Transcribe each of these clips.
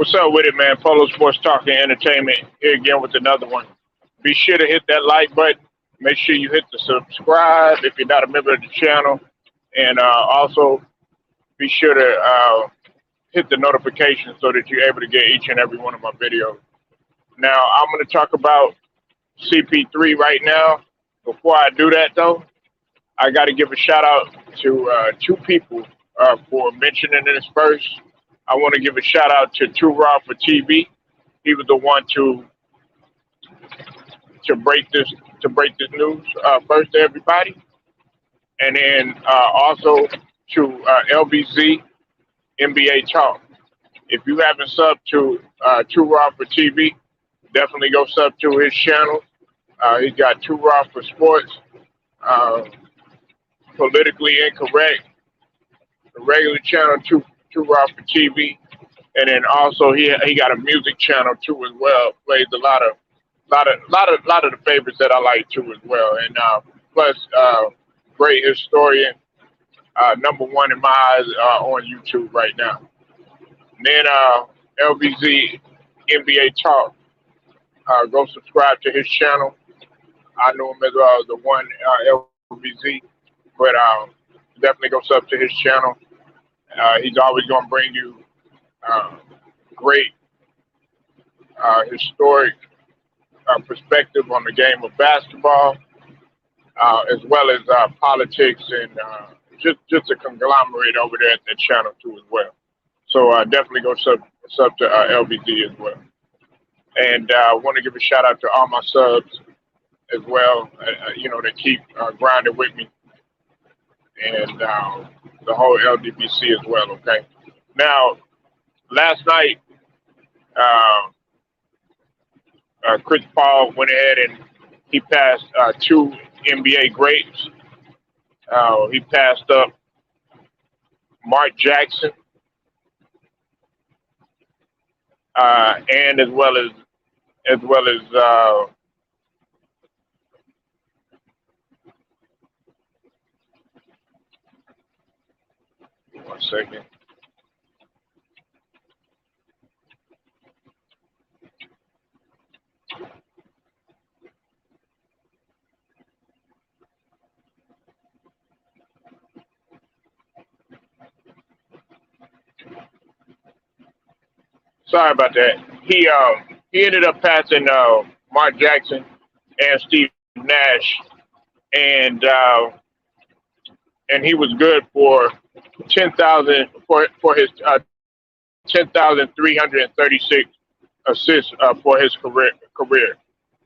What's up with it, man? Polo Sports Talk and Entertainment here again with another one. Be sure to hit that like button. Make sure you hit the subscribe if you're not a member of the channel, and also be sure to hit the notification so that you're able to get each and every one of my videos. Now, I'm going to talk about CP3 right now. Before I do that, though, I got to give a shout out to two people for mentioning this first. I want to give a shout out to Too Raw for TV. He was the one to break this news first to everybody, and then also to LBZ NBA Talk. If you haven't subbed to Too Raw for TV, definitely go sub to his channel. He's got Too Raw for Sports, uh, Politically Incorrect, the regular channel Too Raw for TV, and then also he got a music channel too as well. Plays a lot of the favorites that I like too as well, and plus great historian, number one in my eyes on YouTube right now. And then LVZ NBA Talk, go subscribe to his channel. I know him as the one LVZ, but definitely go sub to his channel. He's always going to bring you uh, great historic perspective on the game of basketball, as well as politics and just a conglomerate over there at that channel too as well. So definitely go sub to LBD as well. And I want to give a shout out to all my subs as well. That keep grinding with me, and the whole LDBC as well. Okay. Now, last night, uh, Chris Paul went ahead and he passed two NBA greats. He passed up Mark Jackson, and as well as 1 second. Sorry about that. He ended up passing Mark Jackson and Steve Nash, and he was good for 10,000 for his 10,336 assists for his career.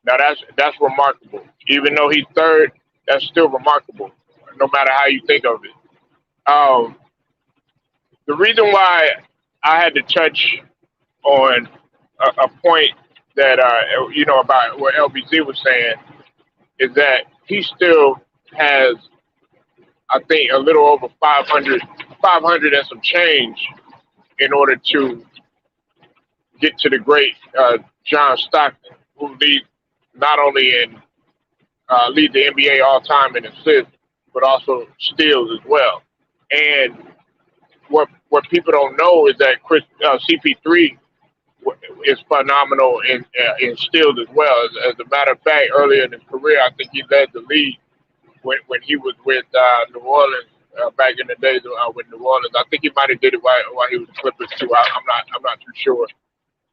Now that's remarkable. Even though he's third, that's still remarkable, no matter how you think of it. Um, the reason why I had to touch on a point that about what LBZ was saying is that he still has, I think, a little over 500 and some change in order to get to the great John Stockton, who leads not only in lead the NBA all time in assists, but also steals as well. And what people don't know is that CP3 is phenomenal in steals as well. As a matter of fact, earlier in his career, I think he led the league when he was with New Orleans back in the days with New Orleans. I think he might have did it while he was with Clippers too. I'm not too sure,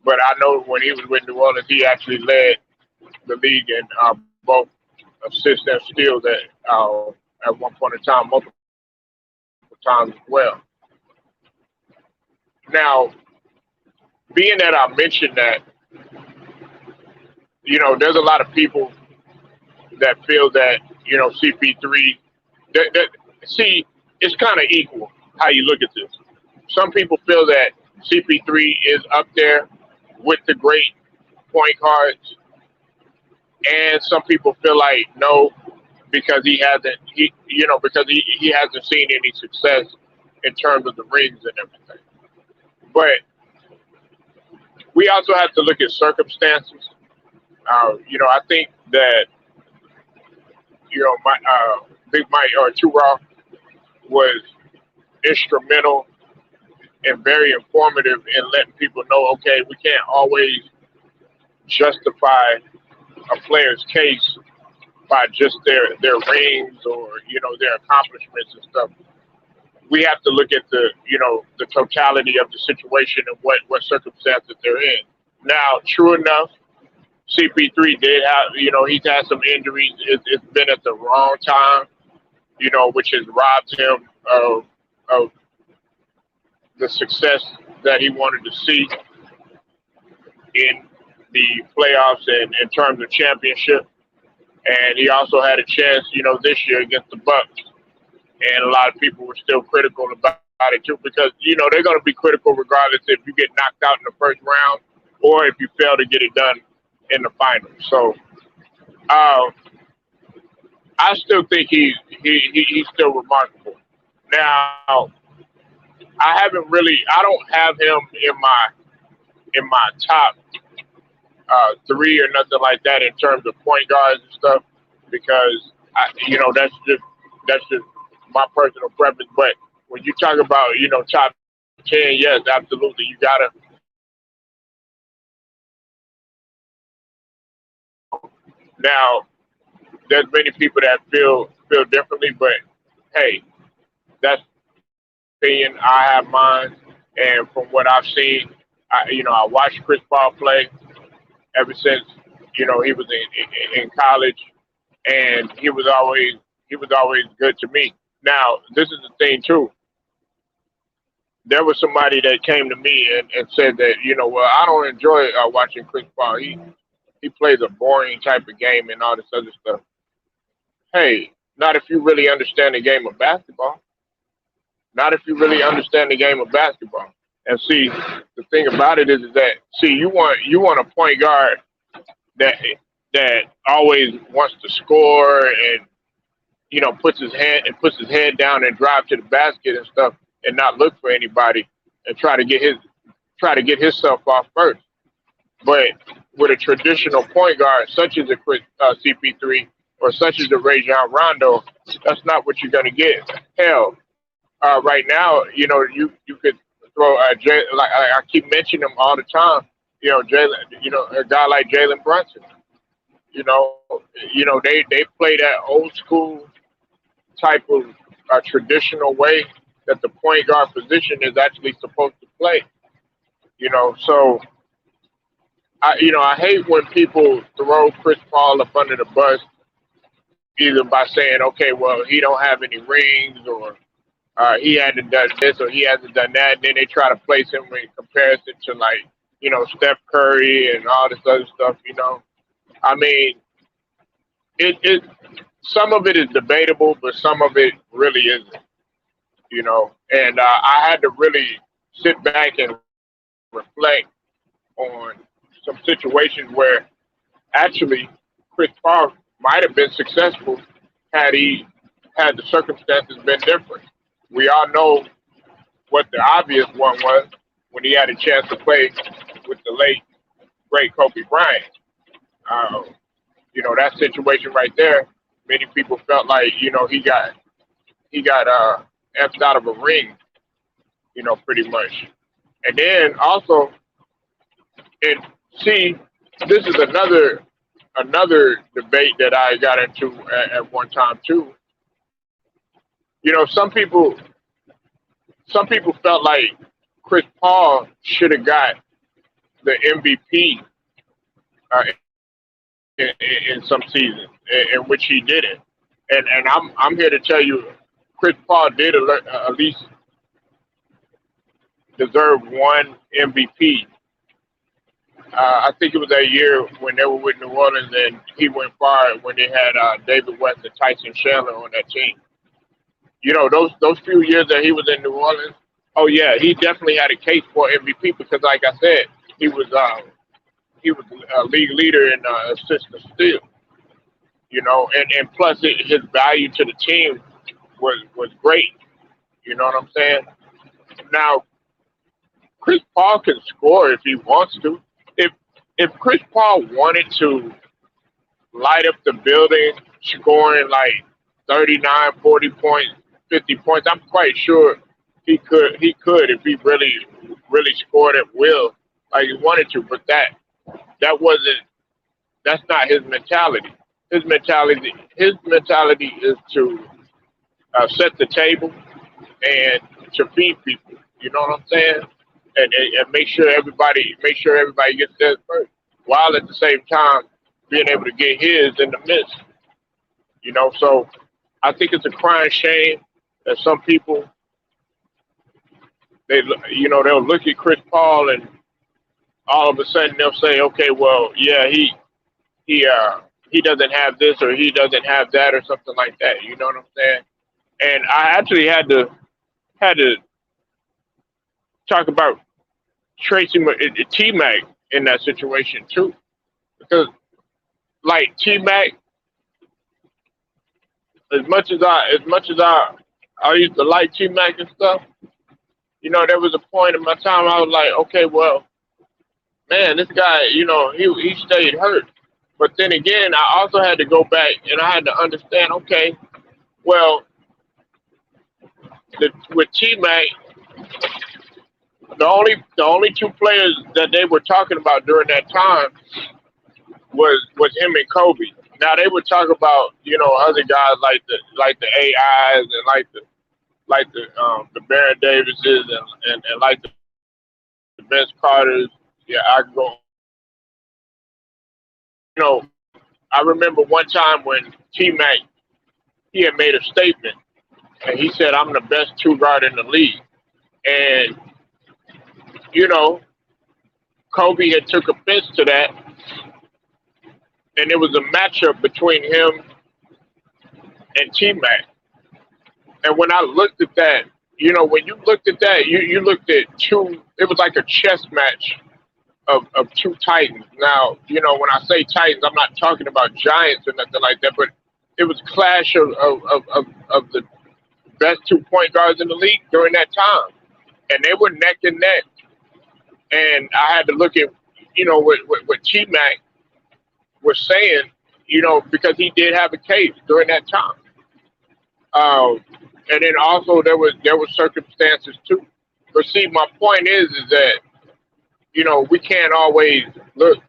but I know when he was with New Orleans, he actually led the league in both assists and steals at one point in time, multiple times as well. Now, being that I mentioned that, there's a lot of people that feel that CP3. See, it's kind of equal how you look at this. Some people feel that CP3 is up there with the great point guards, and some people feel like no, because he hasn't seen any success in terms of the rings and everything. But we also have to look at circumstances. I think that my Big Mike or Two Raw was instrumental and very informative in letting people know, okay, we can't always justify a player's case by just their rings or their accomplishments and stuff. We have to look at the totality of the situation and what circumstances they're in. Now, true enough, CP3 did have he's had some injuries. It's been at the wrong time, which has robbed him of the success that he wanted to see in the playoffs and in terms of championship. And he also had a chance, this year against the Bucks. And a lot of people were still critical about it too, because they're going to be critical regardless if you get knocked out in the first round or if you fail to get it done in the finals. So I still think he's still remarkable. Now I don't have him in my top three or nothing like that in terms of point guards and stuff, because that's just my personal preference. But when you talk about top 10, yes, absolutely, you gotta. Now there's many people that feel differently, but hey, that's opinion. I have mine, and from what I've seen, I watched Chris Paul play ever since he was in college, and he was always good to me. Now, this is the thing too. There was somebody that came to me and said that well, I don't enjoy watching Chris Paul. He plays a boring type of game and all this other stuff. Hey, not if you really understand the game of basketball. Not if you really understand the game of basketball. And see, the thing about it is that you want a point guard that that always wants to score and puts his head down and drive to the basket and stuff and not look for anybody and try to get himself off first. But with a traditional point guard such as CP3 or such as a Rajon Rondo, that's not what you're gonna get. Hell, right now, you could throw like I keep mentioning him all the time. Jalen, a guy like Jalen Brunson. They play that old school type of traditional way that the point guard position is actually supposed to play. So I hate when people throw Chris Paul up under the bus either by saying, okay, well, he don't have any rings, or he hasn't done this or he hasn't done that. And then they try to place him in comparison to Steph Curry and all this other stuff. I mean, it some of it is debatable, but some of it really isn't. And I had to really sit back and reflect on some situations where actually Chris Paul might have been successful had the circumstances been different. We all know what the obvious one was when he had a chance to play with the late great Kobe Bryant. Uh, that situation right there. Many people felt like he got effed out of a ring, pretty much. And then also, and see, this is another debate that I got into at one time too. Some people felt like Chris Paul should have got the MVP uh, in some seasons, in which he didn't. And I'm here to tell you, Chris Paul did at least deserve one MVP. I think it was that year when they were with New Orleans and he went far when they had David West and Tyson Chandler on that team. Those few years that he was in New Orleans. Oh yeah, he definitely had a case for MVP because, like I said, he was a league leader in assists and steals. And plus his value to the team was great. You know what I'm saying? Now Chris Paul can score if he wants to. If Chris Paul wanted to light up the building, scoring like 39, 40 points, 50 points, I'm quite sure He could if he really scored at will like he wanted to, but that wasn't that's not his mentality. His mentality is to set the table and to feed people. You know what I'm saying? And make sure everybody gets theirs first, while at the same time being able to get his in the midst. So I think it's a crying shame that some people they'll look at Chris Paul and all of a sudden they'll say, okay, well, yeah, he he doesn't have this or he doesn't have that or something like that. You know what I'm saying? And I actually had to talk about T Mac in that situation too, because like T Mac, as much as I used to like T Mac and stuff, there was a point in my time I was like, okay, well, man, this guy, he stayed hurt. But then again, I also had to go back and I had to understand, okay, well, with T Mac, the only two players that they were talking about during that time was him and Kobe. Now they would talk about other guys like the AIs and like the Baron Davises and like the Vince Carters. Yeah, I could go. You know, I remember one time when T Mac he had made a statement and he said, "I'm the best two guard in the league," and you know Kobe had took offense to that, and it was a matchup between him and T Mac. And when I looked at that, when you looked at that, you looked at two. It was like a chess match of two titans. Now, when I say titans, I'm not talking about giants or nothing like that, but it was a clash of the best 2 point guards in the league during that time, and they were neck and neck. And I had to look at, what T Mac was saying, because he did have a case during that time. And then also there were circumstances too. But see, my point is that we can't always look.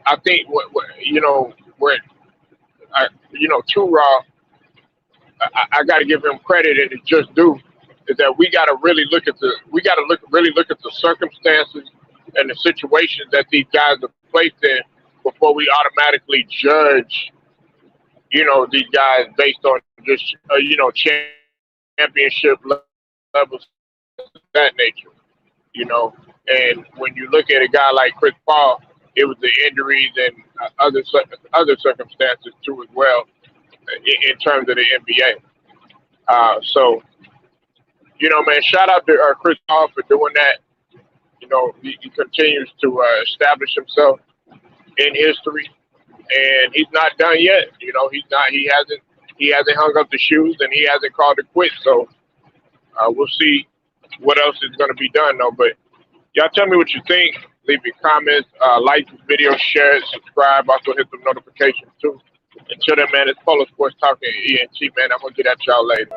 I think where Too Raw, I got to give him credit and it's just due. Is that we got to really look at the circumstances and the situations that these guys are placed in before we automatically judge these guys based on just championship levels of that nature. And when you look at a guy like Chris Paul, it was the injuries and other circumstances too as well in terms of the NBA. So man, shout out to Chris Paul for doing that. He continues to establish himself in history, and he's not done yet. He's not. He hasn't hung up the shoes, and he hasn't called it quits. So we'll see what else is going to be done, though. But y'all tell me what you think. Leave your comments, like this video, share it, subscribe. Also hit the notifications too. Until then, man, it's Polo Sports Talking ENT, man. I'm gonna get at y'all later.